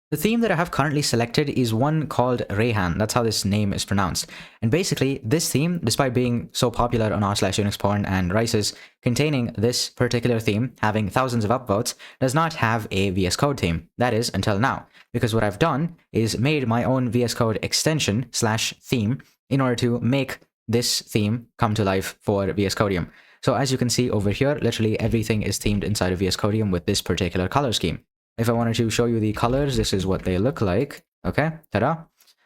The theme that I have currently selected is one called Rayhan. That's how this name is pronounced. And basically, this theme, despite being so popular on r/Unix porn and Rices, containing this particular theme, having thousands of upvotes, does not have a VS Code theme. That is, until now. Because what I've done is made my own VS Code extension / theme in order to make this theme come to life for VS Codium. So as you can see over here, literally everything is themed inside of VS Codium with this particular color scheme. If I wanted to show you the colors, this is what they look like. Okay, ta-da.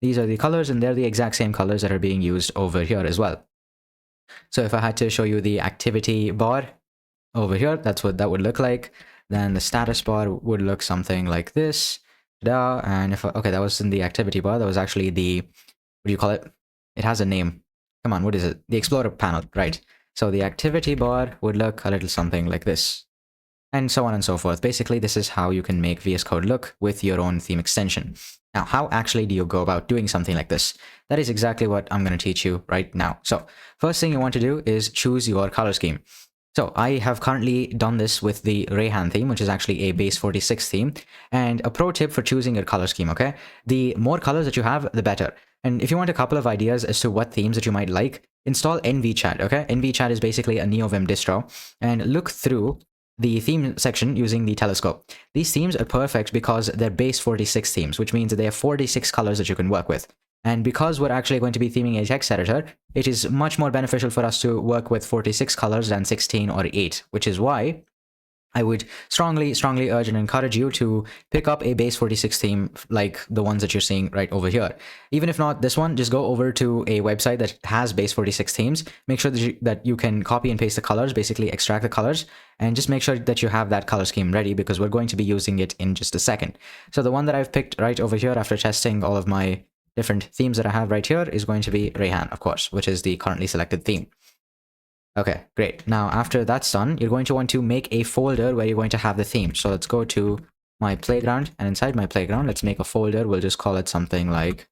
These are the colors, and they're the exact same colors that are being used over here as well. So if I had to show you the activity bar over here, that's what that would look like. Then the status bar would look something like this. Ta-da. And if okay, that wasn't the activity bar. That was actually the, what do you call it? It has a name. Come on, what is it? The Explorer panel, right? So the activity bar would look a little something like this. And so on and so forth. Basically, this is how you can make VS Code look with your own theme extension. Now, how actually do you go about doing something like this? That is exactly what I'm going to teach you right now. So, first thing you want to do is choose your color scheme. So, I have currently done this with the Rayhan theme, which is actually a base 46 theme. And a pro tip for choosing your color scheme, okay? The more colors that you have, the better. And if you want a couple of ideas as to what themes that you might like, install NVChat, okay? NVChat is basically a NeoVim distro. And look through the theme section using the telescope. These themes are perfect because they're base 46 themes, which means that they have 46 colors that you can work with. And because we're actually going to be theming a text editor, it is much more beneficial for us to work with 46 colors than 16 or 8, which is why I would strongly urge and encourage you to pick up a base 46 theme like the ones that you're seeing right over here. Even if not this one, just go over to a website that has base 46 themes. Make sure that you can copy and paste the colors, basically extract the colors, and just make sure that you have that color scheme ready because we're going to be using it in just a second. So the one that I've picked right over here after testing all of my different themes that I have right here is going to be Rayhan, of course, which is the currently selected theme. Okay, great. Now, after that's done, you're going to want to make a folder where you're going to have the theme. So let's go to my playground, and inside my playground, let's make a folder. We'll just call it something like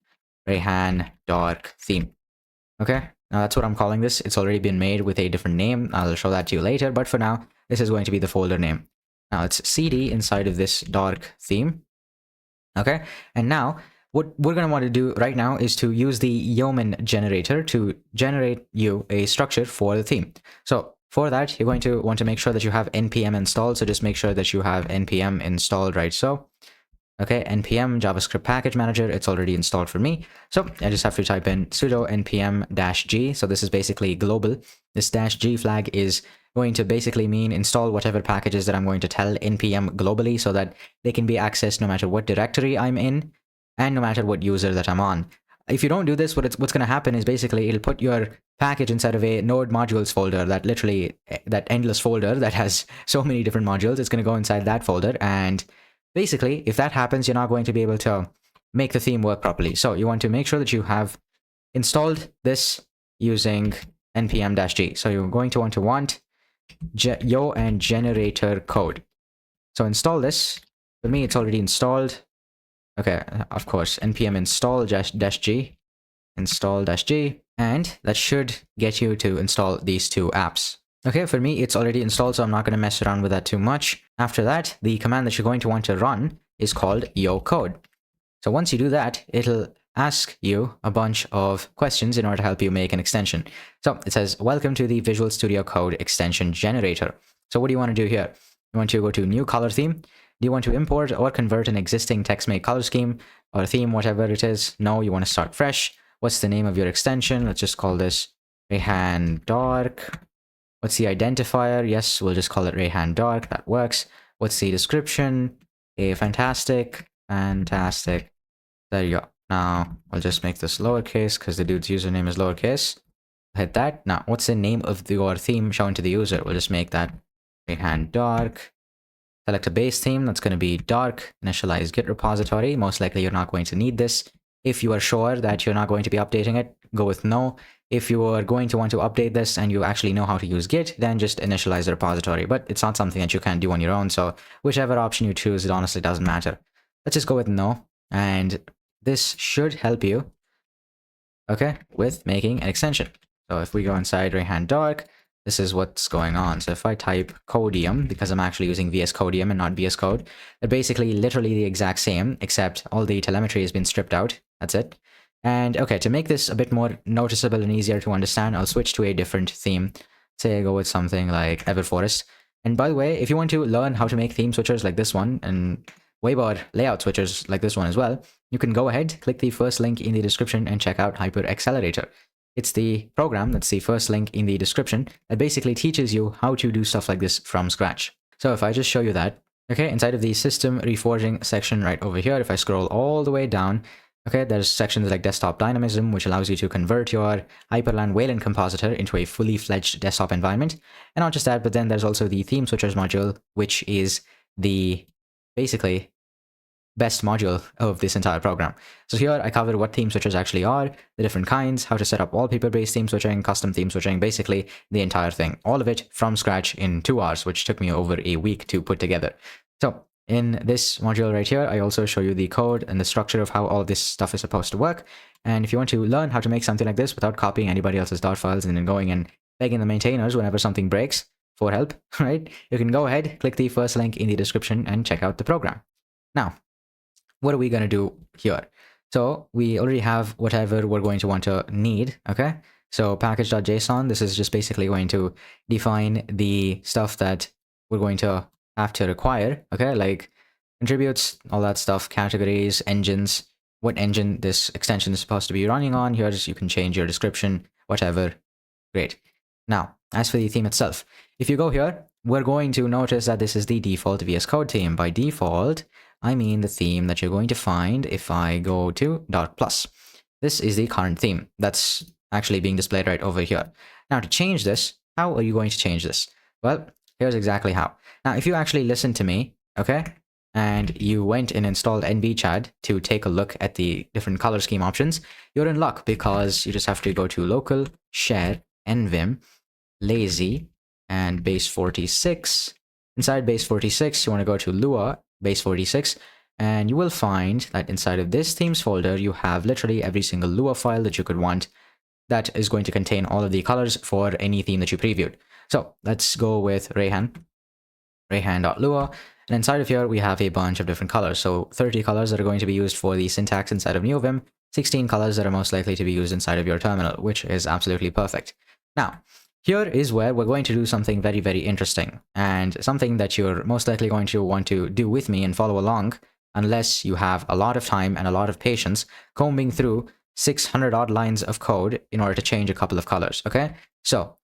Rayhan Dark Theme. Okay, now that's what I'm calling this. It's already been made with a different name. I'll show that to you later, but for now, this is going to be the folder name. Now it's cd inside of this dark theme. Okay, and now what we're going to want to do right now is to use the Yeoman generator to generate you a structure for the theme. So for that, you're going to want to make sure that you have npm installed. So just make sure that you have npm installed, right? So, okay, npm JavaScript package manager, it's already installed for me. So I just have to type in sudo npm-g. So this is basically global. This -g flag is going to basically mean install whatever packages that I'm going to tell npm globally so that they can be accessed no matter what directory I'm in and no matter what user that I'm on. If you don't do this, what's going to happen is basically it'll put your package inside of a node modules folder, that endless folder that has so many different modules. It's going to go inside that folder. And basically, if that happens, you're not going to be able to make the theme work properly. So you want to make sure that you have installed this using npm-g. So you're going to want yo and generator code. So install this. For me, it's already installed. Okay, of course, npm install -g, install -g, and that should get you to install these two apps. Okay, for me, it's already installed, so I'm not going to mess around with that too much. After that, the command that you're going to want to run is called yo code. So once you do that, it'll ask you a bunch of questions in order to help you make an extension. So it says, welcome to the Visual Studio Code extension generator. So what do you want to do here? You want to go to new color theme. Do you want to import or convert an existing TextMate color scheme or theme, whatever it is? No, you want to start fresh. What's the name of your extension? Let's just call this Rayhan Dark. What's the identifier? Yes, we'll just call it Rayhan Dark. That works. What's the description? Fantastic. There you go. Now, I'll just make this lowercase because the dude's username is lowercase. Hit that. Now, what's the name of your theme shown to the user? We'll just make that Rayhan Dark. Select a base theme. That's going to be dark. Initialize Git repository. Most likely, you're not going to need this. If you are sure that you're not going to be updating it, go with no. If you are going to want to update this and you actually know how to use Git, then just initialize the repository. But it's not something that you can do on your own. So whichever option you choose, it honestly doesn't matter. Let's just go with no. And this should help you, okay, with making an extension. So if we go inside Rayhan Dark, this is what's going on. So if I type Codium, because I'm actually using VS Codium and not VS Code, they're basically literally the exact same, except all the telemetry has been stripped out. That's it. And okay, to make this a bit more noticeable and easier to understand, I'll switch to a different theme. Say I go with something like Everforest. And by the way, if you want to learn how to make theme switchers like this one and Weber layout switchers like this one as well, you can go ahead, click the first link in the description and check out Hyper Accelerator. It's the program, that's the first link in the description, that basically teaches you how to do stuff like this from scratch. So if I just show you that, okay, inside of the system reforging section right over here, if I scroll all the way down, okay, there's sections like desktop dynamism, which allows you to convert your Hyprland Wayland compositor into a fully fledged desktop environment. And not just that, but then there's also the theme switchers module, which is the basically best module of this entire program. So here I cover what theme switchers actually are, the different kinds, how to set up wallpaper-based theme switching, custom theme switching, basically the entire thing. All of it from scratch in 2 hours, which took me over a week to put together. So in this module right here, I also show you the code and the structure of how all of this stuff is supposed to work. And if you want to learn how to make something like this without copying anybody else's dot files and then going and begging the maintainers whenever something breaks for help, right? You can go ahead, click the first link in the description and check out the program. Now, what are we going to do here? So we already have whatever we're going to want to need, okay? So package.json, this is just basically going to define the stuff that we're going to have to require, okay? Like contributes, all that stuff, categories, engines, what engine this extension is supposed to be running on. Here, you can change your description, whatever. Great. Now, as for the theme itself, if you go here, we're going to notice that this is the default VS Code theme. By default, I mean the theme that you're going to find if I go to .plus. This is the current theme that's actually being displayed right over here. Now, to change this, how are you going to change this? Well, here's exactly how. Now, if you actually listen to me, okay, and you went and installed nbchad to take a look at the different color scheme options, you're in luck because you just have to go to local share nvim lazy and base 46. Inside base 46, you want to go to Lua base 46, and you will find that inside of this themes folder, you have literally every single Lua file that you could want that is going to contain all of the colors for any theme that you previewed. So let's go with Rayhan.lua. And inside of here, we have a bunch of different colors. So 30 colors that are going to be used for the syntax inside of NeoVim, 16 colors that are most likely to be used inside of your terminal, which is absolutely perfect. Now, here is where we're going to do something very, very interesting, and something that you're most likely going to want to do with me and follow along, unless you have a lot of time and a lot of patience combing through 600 odd lines of code in order to change a couple of colors, okay? So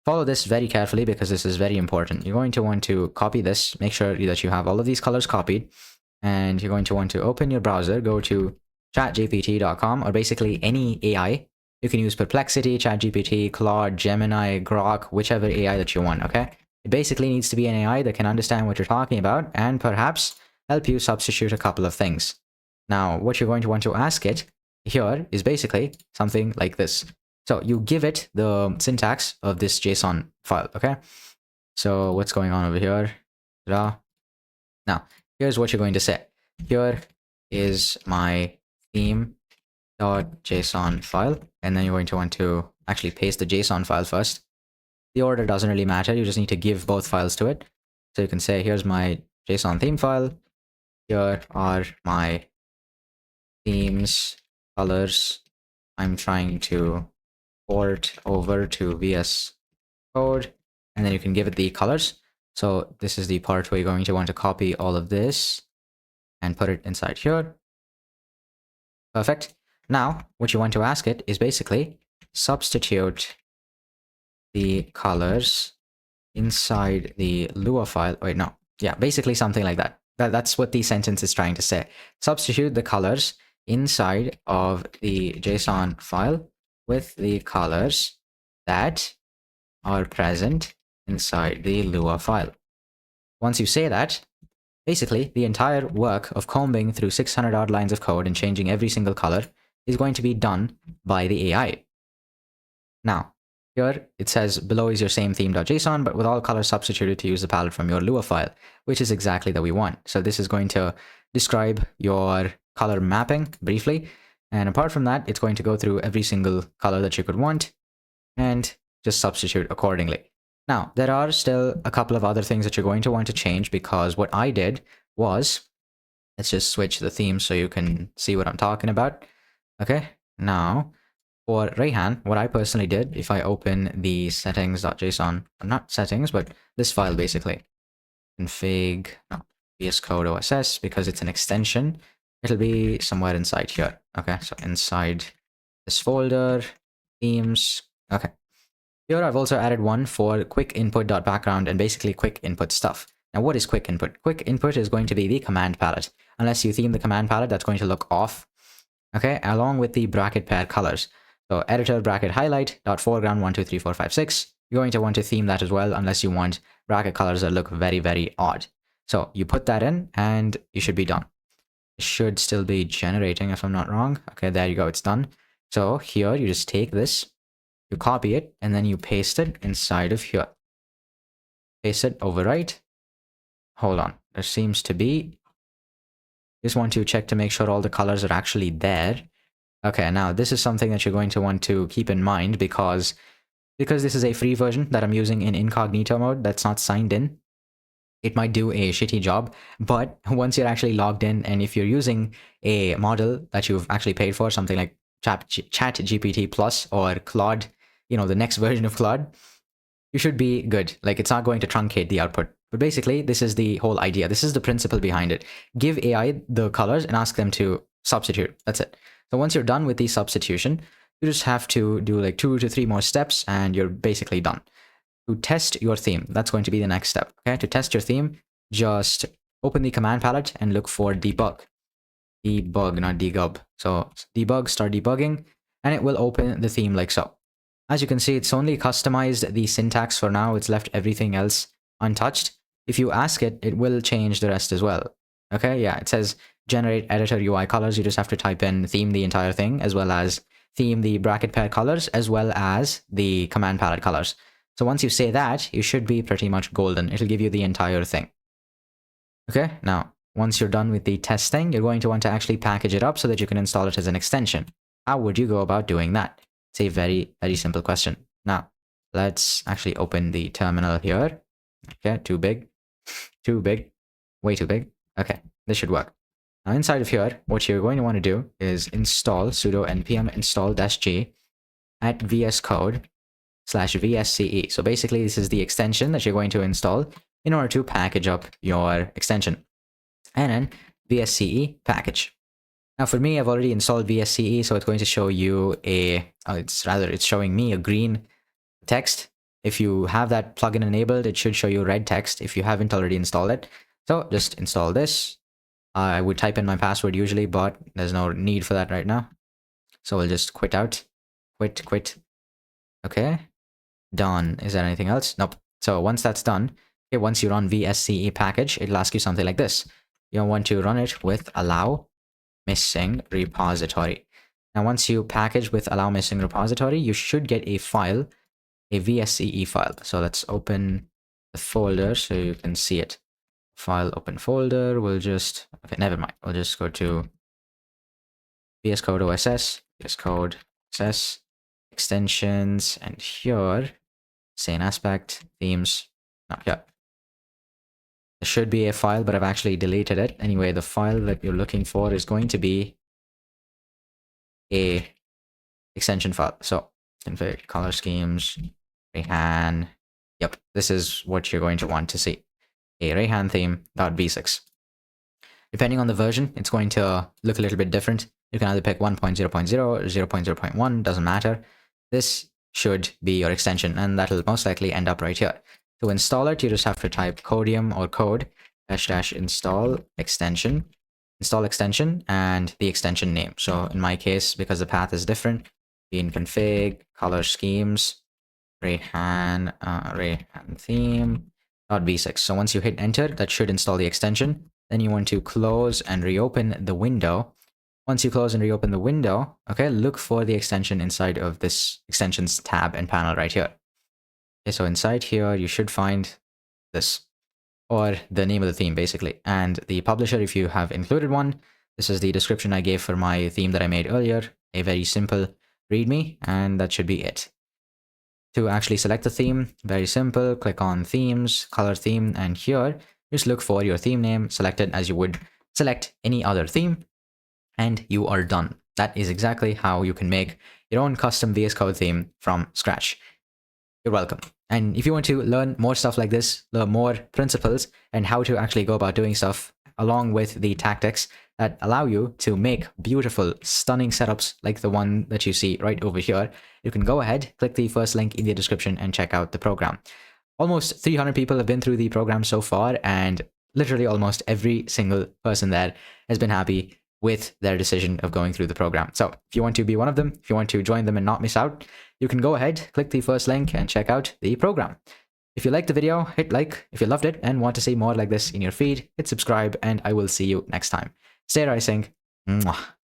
follow this very carefully because this is very important. You're going to want to copy this, make sure that you have all of these colors copied, and you're going to want to open your browser, go to chatgpt.com, or basically any AI. You can use Perplexity, ChatGPT, Claude, Gemini, Grok, whichever AI that you want, okay? It basically needs to be an AI that can understand what you're talking about and perhaps help you substitute a couple of things. Now, what you're going to want to ask it here is basically something like this. So you give it the syntax of this JSON file, okay? So what's going on over here? Ta-da. Now, here's what you're going to say. Here is my theme.json file, and then you're going to want to actually paste the JSON file first. The order doesn't really matter. You just need to give both files to it. So you can say, here's my JSON theme file. Here are my themes colors. I'm trying to port over to VS Code, and then you can give it the colors. So this is the part where you're going to want to copy all of this and put it inside here. Perfect. Now, what you want to ask it is basically substitute the colors inside the Lua file. Wait, no. Yeah, basically something like that. That's what the sentence is trying to say. Substitute the colors inside of the JSON file with the colors that are present inside the Lua file. Once you say that, basically the entire work of combing through 600 odd lines of code and changing every single color is going to be done by the AI. Now, here it says below is your same theme.json, but with all colors substituted to use the palette from your Lua file, which is exactly that we want. So this is going to describe your color mapping briefly. And apart from that, it's going to go through every single color that you could want and just substitute accordingly. Now, there are still a couple of other things that you're going to want to change, because what I did was, let's just switch the theme so you can see what I'm talking about. Okay, now for Rayhan, what I personally did, if I open the settings.json, not settings, but this file basically, config, no, VS Code OSS, because it's an extension, it'll be somewhere inside here. Okay, so inside this folder, themes, okay. Here I've also added one for quick input.background and basically quick input stuff. Now what is quick input? Quick input is going to be the command palette. Unless you theme the command palette, that's going to look off. Okay, along with the bracket pair colors. So editor bracket highlight dot foreground 1 2 3 4 5 6. You're going to want to theme that as well, unless you want bracket colors that look very, very odd. So you put that in and you should be done. It should still be generating if I'm not wrong. Okay, there you go, it's done. So here you just take this, you copy it, and then you paste it inside of here. Paste it, overwrite. Hold on, there seems to be. Just want to check to make sure all the colors are actually there. Okay, now this is something that you're going to want to keep in mind, because this is a free version that I'm using in incognito mode that's not signed in. It might do a shitty job, but once you're actually logged in, and if you're using a model that you've actually paid for, something like ChatGPT Plus or Claude, you know, the next version of Claude, you should be good. Like, it's not going to truncate the output. But basically, this is the whole idea. This is the principle behind it. Give AI the colors and ask them to substitute. That's it. So once you're done with the substitution, you just have to do like 2 to 3 more steps and you're basically done. To test your theme, that's going to be the next step. Okay, to test your theme, just open the command palette and look for debug. Debug, not degub. So debug, start debugging, and it will open the theme like so. As you can see, it's only customized the syntax for now. It's left everything else untouched. If you ask it, it will change the rest as well. Okay, yeah, it says generate editor UI colors. You just have to type in theme the entire thing, as well as theme the bracket pair colors, as well as the command palette colors. So once you say that, you should be pretty much golden. It'll give you the entire thing. Okay, now, once you're done with the testing, you're going to want to actually package it up so that you can install it as an extension. How would you go about doing that? It's a very, very simple question. Now, let's actually open the terminal here. Okay, too big, way too big. Okay, this should work. Now, inside of here, what you're going to want to do is install sudo npm install-g at vscode/vsce. So basically, this is the extension that you're going to install in order to package up your extension. And then vsce package. Now for me, I've already installed vsce, so it's going to show you it's showing me a green text. If you have that plugin enabled, it should show you red text if you haven't already installed it. So just install this. I would type in my password usually, but there's no need for that right now. So we'll just quit out. Quit. Okay. Done. Is there anything else? Nope. So once that's done, okay, once you run vsce package, it'll ask you something like this. You'll want to run it with allow missing repository. Now, once you package with allow missing repository, you should get a file, a vsce file. So let's open the folder so you can see it. File, open folder. We'll just, okay, never mind. We'll just go to VS Code OSS, VS Code OSS, extensions, and here, same aspect, themes, not here. There should be a file, but I've actually deleted it. Anyway, the file that you're looking for is going to be a extension file. So config color schemes, Rayhan. Yep, this is what you're going to want to see. A Rayhan theme.v6. Depending on the version, it's going to look a little bit different. You can either pick 1.0.0 or 0.0.1, doesn't matter. This should be your extension, and that'll most likely end up right here. To install it, you just have to type codium or code -- install extension, and the extension name. So in my case, because the path is different, in config, color schemes, Rayhan theme.v6. So once you hit enter, that should install the extension. Then you want to close and reopen the window. Once you close and reopen the window, okay, look for the extension inside of this extensions tab and panel right here. Okay, so inside here, you should find this, or the name of the theme, basically. And the publisher, if you have included one, this is the description I gave for my theme that I made earlier. A very simple README, and that should be it. to actually select the theme, very simple. Click on themes, color theme, and here just look for your theme name, select it as you would select any other theme, and you are done. That is exactly how you can make your own custom VS Code theme from scratch. You're welcome. And if you want to learn more stuff like this, learn more principles and how to actually go about doing stuff, along with the tactics that allow you to make beautiful, stunning setups like the one that you see right over here, you can go ahead, click the first link in the description and check out the program. Almost 300 people have been through the program so far, and literally almost every single person there has been happy with their decision of going through the program. So if you want to be one of them, if you want to join them and not miss out, you can go ahead, click the first link and check out the program. If you liked the video, hit like. If you loved it and want to see more like this in your feed, hit subscribe, and I will see you next time. Stay rising. Mwah.